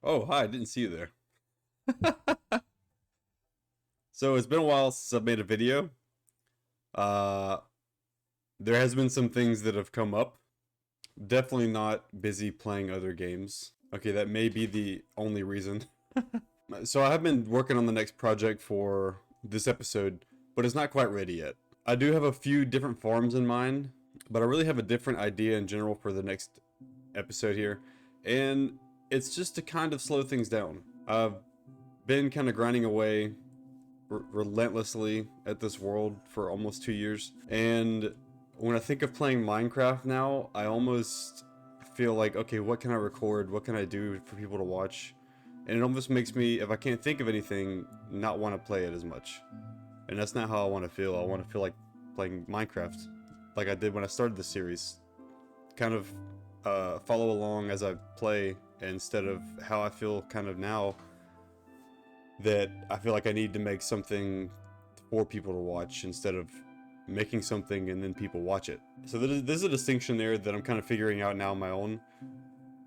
Oh, hi, I didn't see you there. So it's been a while since I've made a video. Uh, there has been some things that have come up. Definitely not busy playing other games. Okay, that may be the only reason. So I have been working on the next project for this episode, but it's not quite ready yet. I do have a few different farms in mind, but I really have a different idea in general for the next episode here. And it's just to kind of slow things down. I've been kind of grinding away relentlessly at this world for almost 2 years. And when I think of playing Minecraft now, I almost feel like, okay, what can I record? What can I do for people to watch? And it almost makes me, if I can't think of anything, not want to play it as much. And that's not how I want to feel. I want to feel like playing Minecraft, like I did when I started the series. Kind of follow along as I play instead of how I feel kind of now, that I feel like I need to make something for people to watch instead of making something and then people watch it. So there's a distinction there that I'm kind of figuring out now on my own.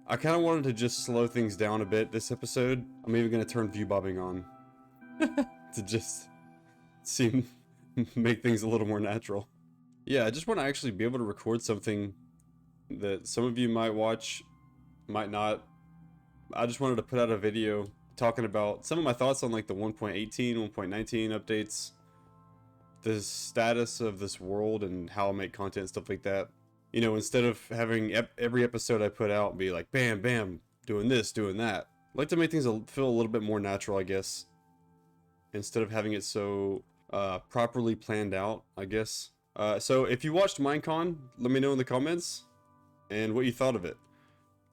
I kind of wanted to just slow things down a bit this episode. I'm even going to turn view bobbing on to just seem make things a little more natural. Yeah, I just want to actually be able to record something that some of you might watch, might not. I just wanted to put out a video talking about some of my thoughts on like the 1.18, 1.19 updates, the status of this world and how I make content, stuff like that. You know, instead of having every episode I put out be like, bam, bam, doing this, doing that. I like to make things feel a little bit more natural, I guess, instead of having it so properly planned out, I guess. So if you watched Minecon, let me know in the comments and what you thought of it.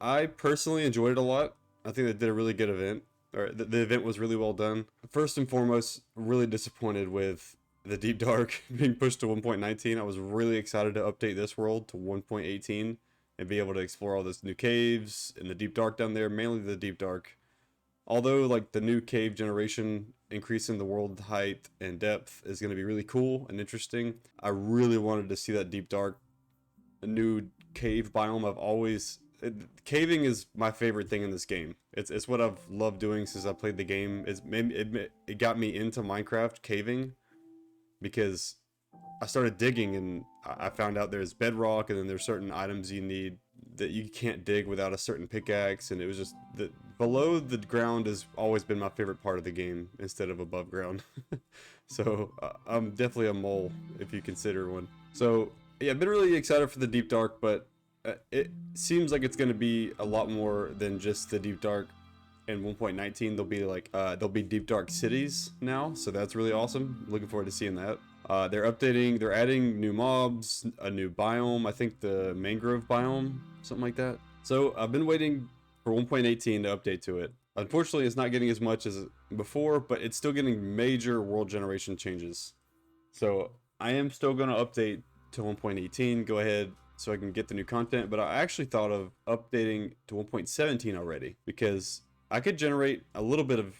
I personally enjoyed it a lot. I think they did a really good event. Or the event was really well done. First and foremost, really disappointed with the Deep Dark being pushed to 1.19. I was really excited to update this world to 1.18 and be able to explore all those new caves and the Deep Dark down there, mainly the Deep Dark. Although like the new cave generation increasing the world height and depth is going to be really cool and interesting, I really wanted to see that Deep Dark, a new cave biome. Caving is my favorite thing in this game. It's what I've loved doing since I played the game. It got me into Minecraft caving because I started digging and I found out there's bedrock and then there's certain items you need that you can't dig without a certain pickaxe, and it was just the below the ground has always been my favorite part of the game instead of above ground. So I'm definitely a mole if you consider one. So yeah, I've been really excited for the Deep Dark, but it seems like it's going to be a lot more than just the Deep Dark. In 1.19 there'll be Deep Dark cities now, so that's really awesome. Looking forward to seeing that. They're adding new mobs, a new biome, I think the mangrove biome, something like that. So I've been waiting for 1.18 to update to it. Unfortunately, it's not getting as much as before, but it's still getting major world generation changes. So I am still going to update to 1.18, go ahead, so I can get the new content, but I actually thought of updating to 1.17 already, because I could generate a little bit of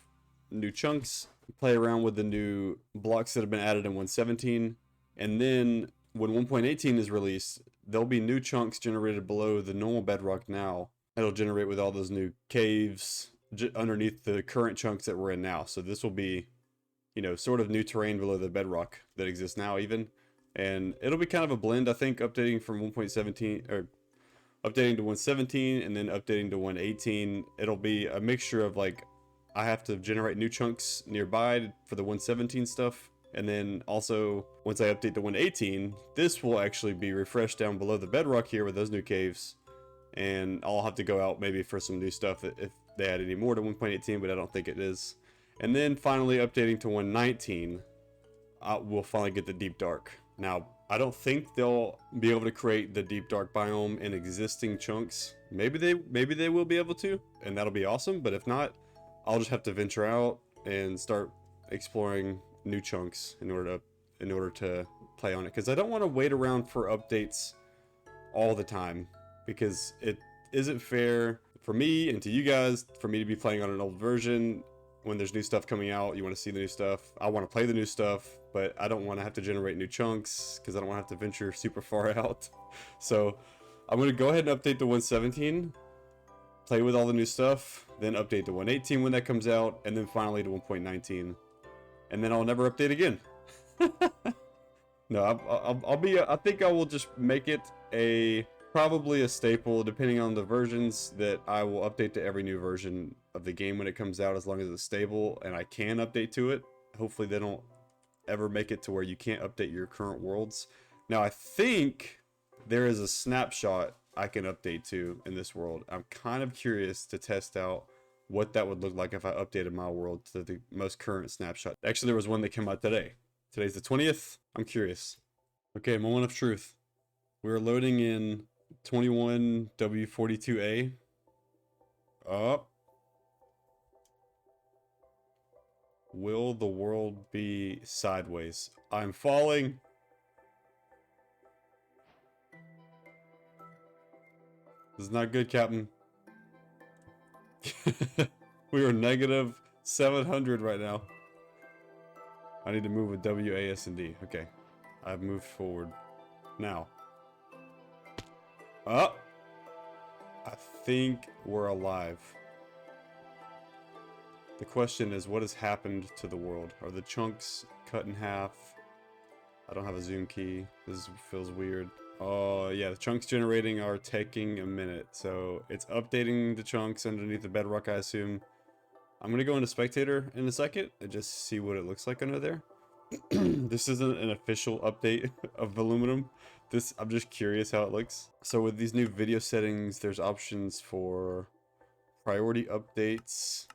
new chunks, play around with the new blocks that have been added in 1.17, and then when 1.18 is released, there'll be new chunks generated below the normal bedrock now. It'll generate with all those new caves underneath the current chunks that we're in now. So this will be, you know, sort of new terrain below the bedrock that exists now even. And it'll be kind of a blend, I think, updating from 1.17 or updating to 1.17 and then updating to 1.18. It'll be a mixture of like, I have to generate new chunks nearby for the 1.17 stuff. And then also, once I update to 1.18, this will actually be refreshed down below the bedrock here with those new caves. And I'll have to go out maybe for some new stuff if they add any more to 1.18, but I don't think it is. And then finally updating to 1.19, we'll finally get the Deep Dark. Now, I don't think they'll be able to create the Deep Dark biome in existing chunks. Maybe they will be able to, and that'll be awesome. But if not, I'll just have to venture out and start exploring new chunks in order to play on it. Because I don't want to wait around for updates all the time, because it isn't fair for me and to you guys for me to be playing on an old version. When there's new stuff coming out, you want to see the new stuff. I want to play the new stuff, but I don't want to have to generate new chunks because I don't want to have to venture super far out. So I'm going to go ahead and update to 1.17. play with all the new stuff, then update to 1.18 when that comes out, and then finally to 1.19. And then I'll never update again. No, I think I will just make it probably a staple, depending on the versions, that I will update to every new version of the game when it comes out, as long as it's stable and I can update to it. Hopefully they don't ever make it to where you can't update your current worlds. Now I think there is a snapshot I can update to in this world. I'm kind of curious to test out what that would look like if I updated my world to the most current snapshot. Actually, there was one that came out today. Today's the 20th. I'm curious. Okay, moment of truth. We're loading in 21W42A. Up. Will the world be sideways? I'm falling. This is not good, Captain. We are negative 700 right now. I need to move with W, A, S, and D. Okay. I've moved forward. Now. Up. I think we're alive. The question is, what has happened to the world? Are the chunks cut in half? I don't have a zoom key. This feels weird. Oh, yeah, the chunks generating are taking a minute. So it's updating the chunks underneath the bedrock, I assume. I'm going to go into spectator in a second and just see what it looks like under there. This isn't an official update of Voluminum. I'm just curious how it looks. So with these new video settings, there's options for priority updates.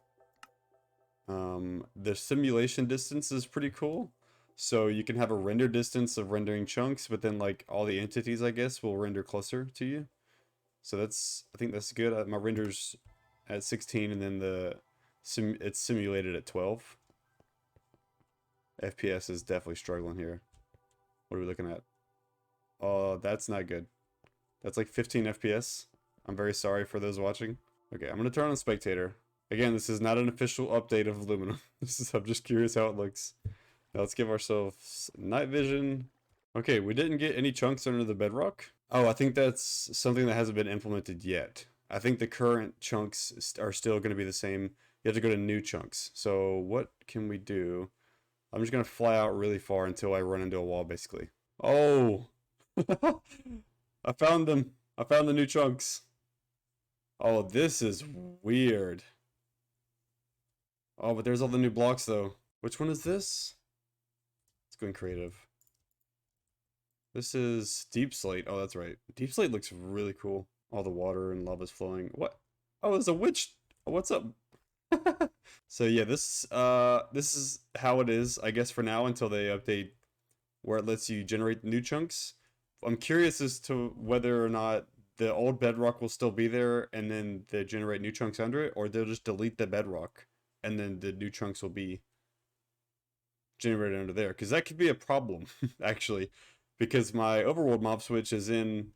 The simulation distance is pretty cool. So you can have a render distance of rendering chunks, but then like all the entities, I guess, will render closer to you. So I think that's good. My render's at 16 and then it's simulated at 12. FPS is definitely struggling here. What are we looking at? Oh, that's not good. That's like 15 FPS. I'm very sorry for those watching. Okay, I'm gonna turn on spectator. Again, this is not an official update of Voluminum. I'm just curious how it looks. Now let's give ourselves night vision. Okay, we didn't get any chunks under the bedrock. Oh, I think that's something that hasn't been implemented yet. I think the current chunks are still going to be the same. You have to go to new chunks. So what can we do? I'm just going to fly out really far until I run into a wall, basically. Oh! I found them. I found the new chunks. Oh, this is weird. Oh, but there's all the new blocks, though. Which one is this? Let's go in creative. This is Deep Slate. Oh, that's right. Deep Slate looks really cool. All the water and lava's flowing. What? Oh, there's a witch. Oh, what's up? So yeah, this is how it is, I guess, for now, until they update where it lets you generate new chunks. I'm curious as to whether or not the old bedrock will still be there and then they generate new chunks under it, or they'll just delete the bedrock and then the new chunks will be generated under there, because that could be a problem actually, because my overworld mob switch is in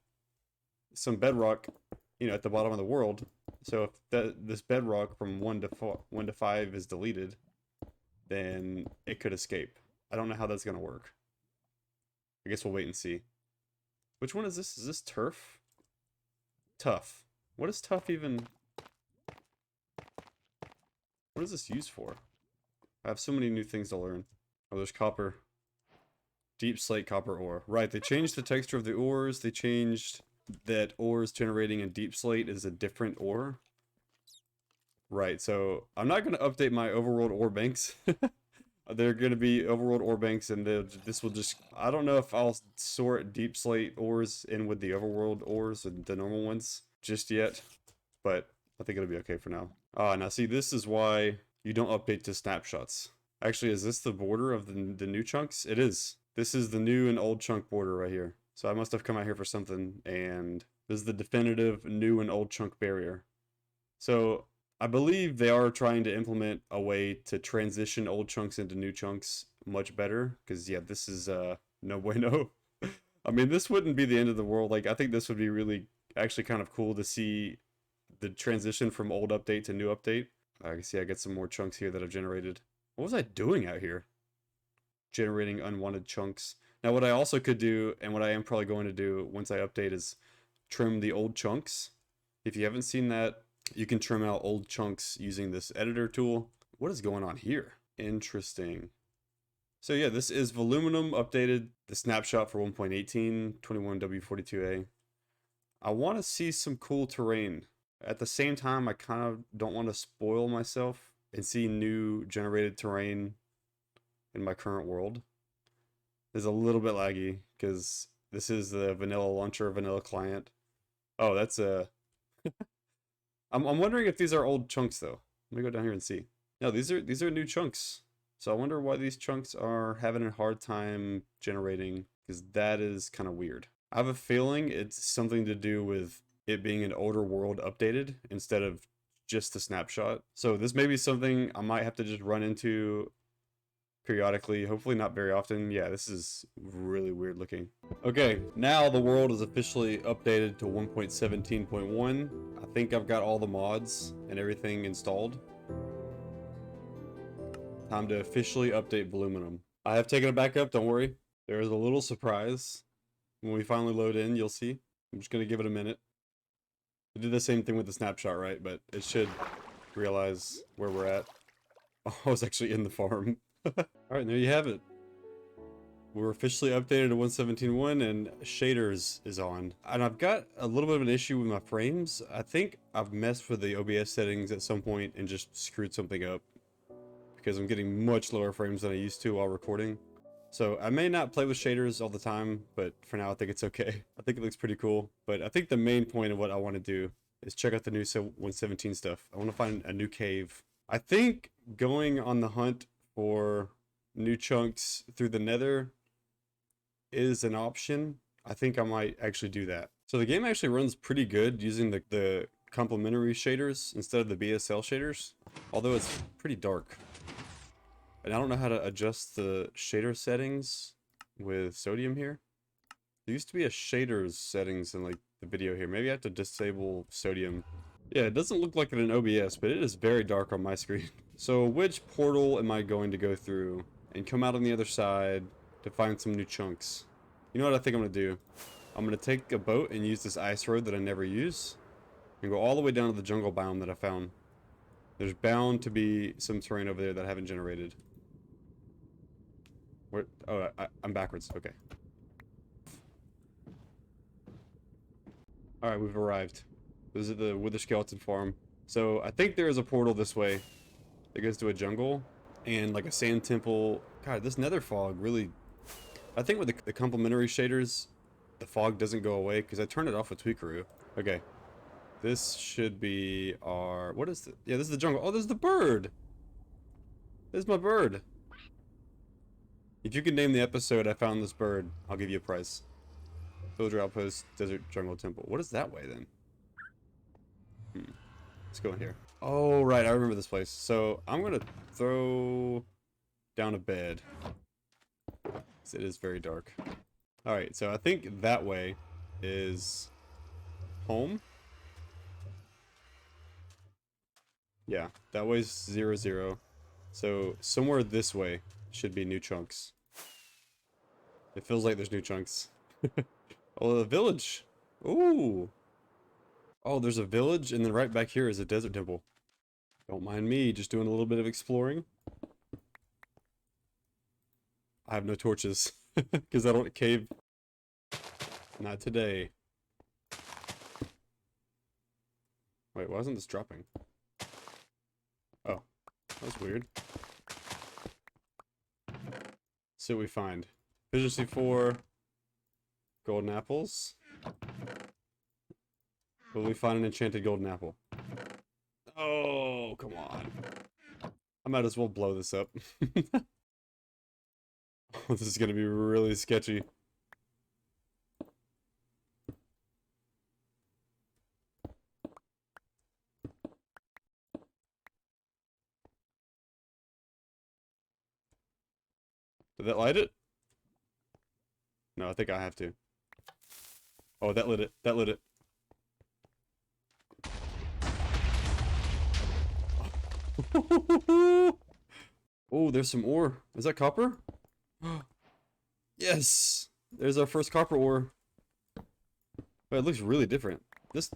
some bedrock, you know, at the bottom of the world. So if this bedrock from 1 to 5 is deleted, then it could escape. I don't know how that's gonna work. I guess we'll wait and see. Which one is this? Is this turf? Tough. What is tough even? What is this used for? I have so many new things to learn. Oh, there's copper. Deep slate copper ore. Right, they changed the texture of the ores. They changed that ores generating in deep slate is a different ore. Right, so I'm not going to update my overworld ore banks. They're going to be overworld ore banks, and this will just... I don't know if I'll sort deep slate ores in with the overworld ores and the normal ones just yet, but I think it'll be okay for now. Now see, this is why you don't update to snapshots. Actually, is this the border of the new chunks? It is. This is the new and old chunk border right here. So I must have come out here for something, and this is the definitive new and old chunk barrier. So I believe they are trying to implement a way to transition old chunks into new chunks much better, because yeah, this is no bueno. I mean, this wouldn't be the end of the world. Like, I think this would be really actually kind of cool to see the transition from old update to new update. I can see I get some more chunks here that I've generated. What was I doing out here? Generating unwanted chunks. Now what I also could do, and what I am probably going to do once I update, is trim the old chunks. If you haven't seen that, You can trim out old chunks using this editor tool. What is going on here? Interesting. So yeah, this is Voluminum updated, the snapshot for 1.18, 21W42A. I want to see some cool terrain. At the same time, I kind of don't want to spoil myself and see new generated terrain in my current world. It's a little bit laggy because this is the vanilla launcher, vanilla client. Oh, that's a... I'm wondering if these are old chunks though. Let me go down here and see. No, these are new chunks. So I wonder why these chunks are having a hard time generating, because that is kind of weird. I have a feeling it's something to do with it being an older world updated instead of just the snapshot. So this may be something I might have to just run into periodically, hopefully not very often. Yeah, this is really weird looking. Okay, now the world is officially updated to 1.17.1. I think I've got all the mods and everything installed. Time to officially update Voluminum. I have taken it back up, don't worry. There is a little surprise. When we finally load in, you'll see. I'm just gonna give it a minute. I did the same thing with the snapshot, right? But it should realize where we're at. Oh, I was actually in the farm. Alright, there you have it. We're officially updated to 1.17.1 and shaders is on. And I've got a little bit of an issue with my frames. I think I've messed with the OBS settings at some point and just screwed something up, because I'm getting much lower frames than I used to while recording. So I may not play with shaders all the time, but for now I think it's okay. I think it looks pretty cool. But I think the main point of what I want to do is check out the new 1.17 stuff. I want to find a new cave. I think going on the hunt for new chunks through the nether is an option. I think I might actually do that. So the game actually runs pretty good using the complementary shaders instead of the BSL shaders, although it's pretty dark. And I don't know how to adjust the shader settings with sodium here. There used to be a shaders settings in like the video here. Maybe I have to disable sodium. Yeah, it doesn't look like it in OBS, but it is very dark on my screen. So which portal am I going to go through and come out on the other side to find some new chunks? You know what I think I'm going to do? I'm going to take a boat and use this ice road that I never use and go all the way down to the jungle biome that I found. There's bound to be some terrain over there that I haven't generated. Where? Oh, I'm backwards. Okay. Alright, we've arrived. This is the Wither Skeleton farm. So I think there is a portal this way that goes to a jungle and like a sand temple. God, this nether fog really... I think with the complementary shaders, the fog doesn't go away because I turned it off with Tweakaroo. Okay. This should be our... What is it? Yeah, this is the jungle. Oh, there's the bird! There's my bird. If you can name the episode I found this bird, I'll give you a prize. Villager Outpost, Desert Jungle Temple. What is that way then? Let's go in here. Oh, right, I remember this place. So, I'm gonna throw down a bed. It is very dark. Alright, so I think that way is home. Yeah, that way's 0, 0. So, somewhere this way should be new chunks. It feels like there's new chunks. Oh, the village. Ooh. Oh, there's a village, and then right back here is a desert temple. Don't mind me, just doing a little bit of exploring. I have no torches, because I don't cave. Not today. Wait, why isn't this dropping? Oh, that's weird. See what we find. Efficiency 4. Golden apples. Will we find an enchanted golden apple? Oh, come on. I might as well blow this up. Oh, this is gonna be really sketchy. Did that light it? No, I think I have to. Oh, that lit it. That lit it. Oh, there's some ore. Is that copper? Yes! There's our first copper ore. But it looks really different.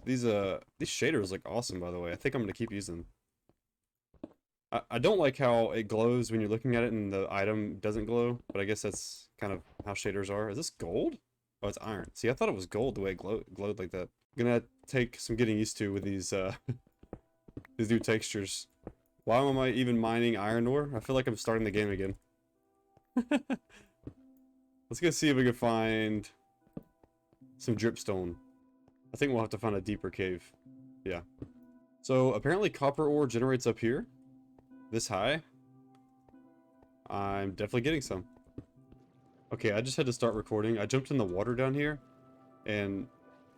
These shaders look awesome, by the way. I think I'm gonna keep using them. I don't like how it glows when you're looking at it and the item doesn't glow, but I guess that's kind of how shaders are. Is this gold? Oh, it's iron. See, I thought it was gold the way it glowed like that. I'm gonna take some getting used to with these these new textures. Why am I even mining iron ore? I feel like I'm starting the game again. Let's go see if we can find some dripstone. I think we'll have to find a deeper cave. Yeah. So apparently copper ore generates up here. This high. I'm definitely getting some. Okay, I just had to start recording. I jumped in the water down here. And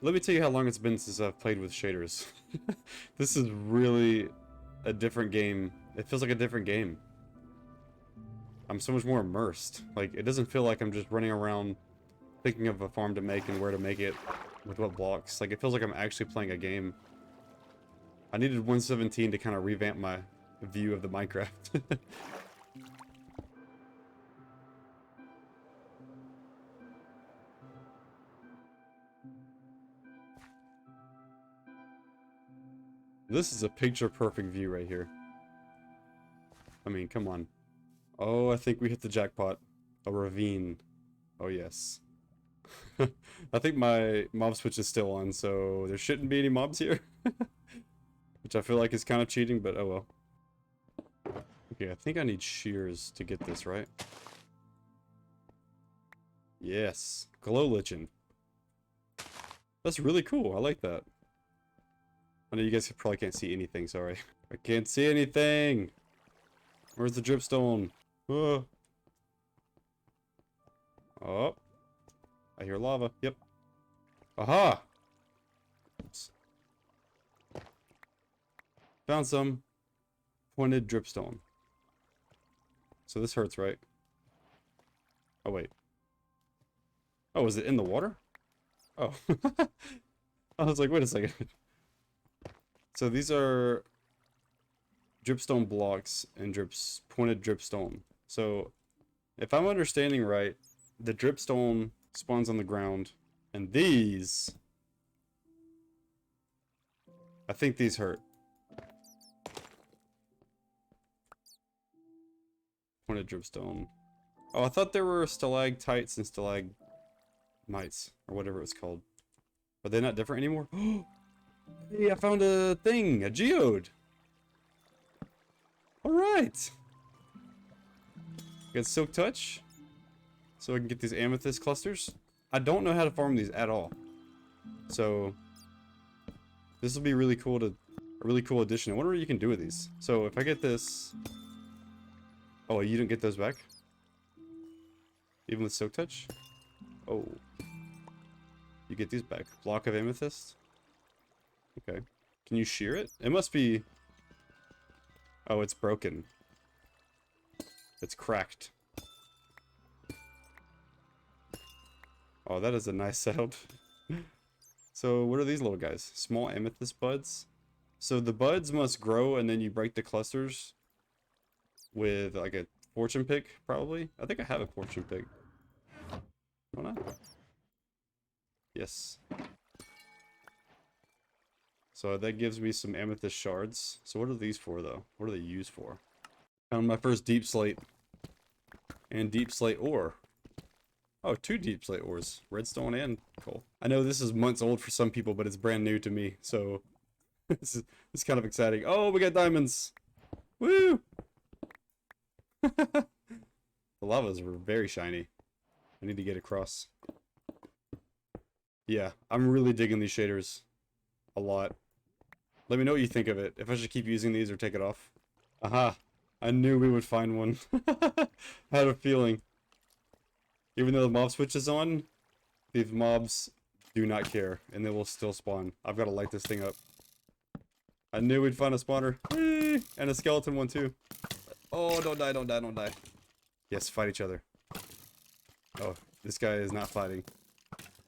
let me tell you how long it's been since I've played with shaders. This is really a different game. It feels like a different game. I'm so much more immersed. Like, it doesn't feel like I'm just running around thinking of a farm to make and where to make it with what blocks. Like, it feels like I'm actually playing a game. I needed 1.17 to kind of revamp my view of the Minecraft. This is a picture perfect view right here. I mean, come on. Oh, I think we hit the jackpot. A ravine. Oh, yes. I think my mob switch is still on, so there shouldn't be any mobs here. Which I feel like is kind of cheating, but oh well. Okay, I think I need shears to get this, right? Yes. Glow lichen. That's really cool. I like that. I know you guys probably can't see anything, sorry. I can't see anything! Where's the dripstone? Oh. Oh. I hear lava. Yep. Aha! Oops. Found some pointed dripstone. So this hurts, right? Oh, wait. Oh, is it in the water? Oh. I was like, wait a second. So these are dripstone blocks and pointed dripstone. So if I'm understanding right, the dripstone spawns on the ground, and these, I think these hurt. Pointed dripstone. Oh, I thought there were stalactites and stalagmites, or whatever it's called. Are they not different anymore? Hey, I found a thing, a geode. Alright. Got silk touch. So I can get these amethyst clusters. I don't know how to farm these at all. So this will be really cool a really cool addition. I wonder what you can do with these. So if I get this. Oh, you didn't get those back? Even with silk touch? Oh. You get these back. Block of amethyst. Okay. Can you shear it? It must be. Oh, it's broken. It's cracked. Oh, that is a nice sound. So, what are these little guys? Small amethyst buds? So, the buds must grow and then you break the clusters with, like, a fortune pick, probably? I think I have a fortune pick. Don't I? Yes. So, that gives me some amethyst shards. So, what are these for, though? What are they used for? Found my first deep slate. And deep slate ore. Oh, 2 deep slate ores. Redstone and coal. I know this is months old for some people, but it's brand new to me, so this is kind of exciting. Oh, we got diamonds! Woo! The lavas were very shiny. I need to get across. Yeah, I'm really digging these shaders. A lot. Let me know what you think of it. If I should keep using these or take it off. Aha! I knew we would find one. I had a feeling. Even though the mob switch is on, these mobs do not care, and they will still spawn. I've got to light this thing up. I knew we'd find a spawner. Whee! And a skeleton one too. Oh, don't die, don't die, don't die. Yes, fight each other. Oh, this guy is not fighting.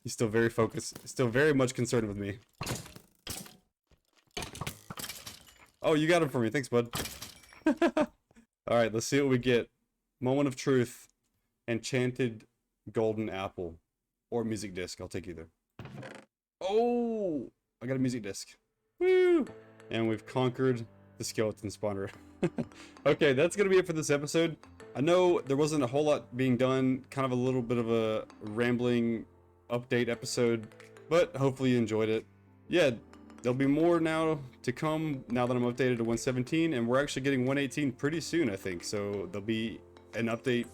He's still very focused, still very much concerned with me. Oh, you got him for me. Thanks, bud. Alright, let's see what we get. Moment of truth. Enchanted golden apple. Or music disc. I'll take either. Oh! I got a music disc. Woo! And we've conquered the skeleton spawner. Okay, that's gonna be it for this episode. I know there wasn't a whole lot being done, kind of a little bit of a rambling update episode, but hopefully you enjoyed it. Yeah, there'll be more now to come now that I'm updated to 117, and we're actually getting 118 pretty soon, I think, so there'll be an update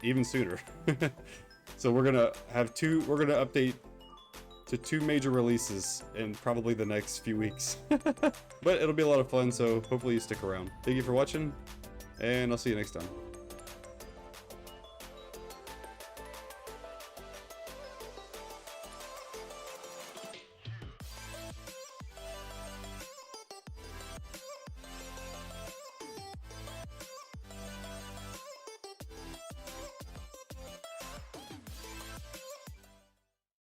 even sooner. So we're gonna update to 2 major releases in probably the next few weeks. But it'll be a lot of fun, so hopefully you stick around. Thank you for watching, and I'll see you next time.